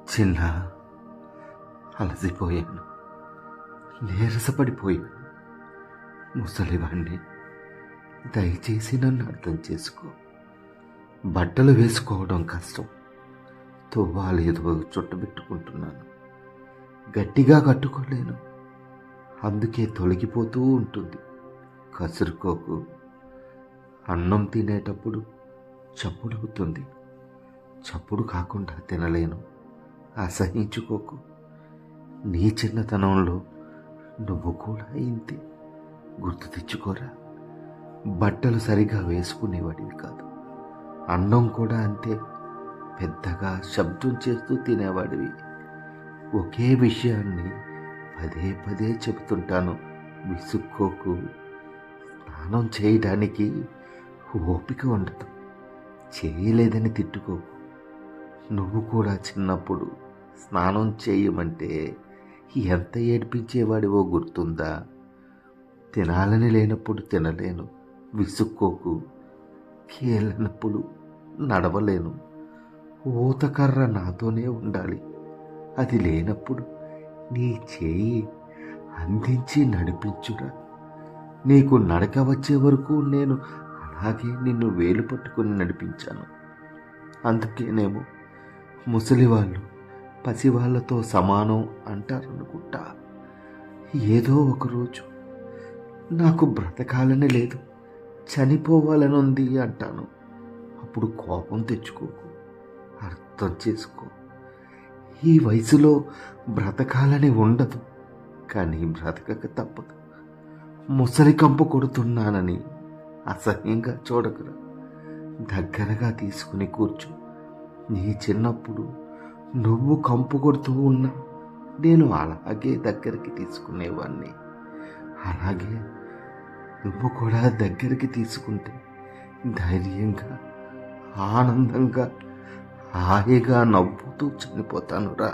చిన్న అలసిపోయాను, నీరసపడిపోయాను. ముసలివాణ్ణి, దయచేసి నన్ను అర్థం చేసుకో. బట్టలు వేసుకోవడం కష్టం, తువ్వాలేదో చుట్టబెట్టుకుంటున్నాను. గట్టిగా కట్టుకోలేను, అందుకే తొలగిపోతూ ఉంటుంది. కసురుకోకు. అన్నం తినేటప్పుడు చప్పుడవుతుంది, చప్పుడు కాకుండా తినలేను. అసహించుకోకు. నీ చిన్నతనంలో నువ్వు కూడా ఇంతే. గుర్తు తెచ్చుకోరా. బట్టలు సరిగా వేసుకునేవాడివి కాదు, అన్నం కూడా అంతే. పెద్దగా శబ్దం చేస్తూ తినేవాడివి. ఒకే విషయాన్ని పదే పదే చెబుతుంటాను, విసుక్కోకు. స్నానం చేయడానికి ఓపిక ఉండదు, చేయలేదని తిట్టుకోకు. నువ్వు కూడా చిన్నప్పుడు స్నానం చేయమంటే ఎంత ఏడ్పించేవాడివో గుర్తుందా? తినాలని లేనప్పుడు తినలేను, విసుక్కోకు. కీళ్ళనప్పుడు నడవలేను, ఊతకర్ర నాతోనే ఉండాలి. అది లేనప్పుడు నీ చేయి అందించి నడిపించురా. నీకు నడక వచ్చే వరకు నేను అలాగే నిన్ను వేలు పట్టుకుని నడిపించాను. అందుకేనేమో ముసలివాళ్ళు పసివాళ్లతో సమానం అంటారనుకుంటా. ఏదో ఒకరోజు నాకు బ్రతకాలని లేదు, చనిపోవాలని ఉంది అంటాను. అప్పుడు కోపం తెచ్చుకోకు, అర్థం చేసుకో. ఈ వయసులో బ్రతకాలని ఉండదు, కానీ బ్రతకక తప్పదు. ముసలి కంపు కొడుతున్నానని అసహ్యంగా చూడకురా. దగ్గరగా తీసుకుని కూర్చో. నీ చిన్నప్పుడు నువ్వు కంపు కొడుతూ ఉన్నా నేను అలాగే దగ్గరికి తీసుకునేవాడిని. అలాగే నువ్వు కూడా దగ్గరికి తీసుకుంటే ధైర్యంగా, ఆనందంగా, హాయిగా నవ్వుతూ చనిపోతానురా.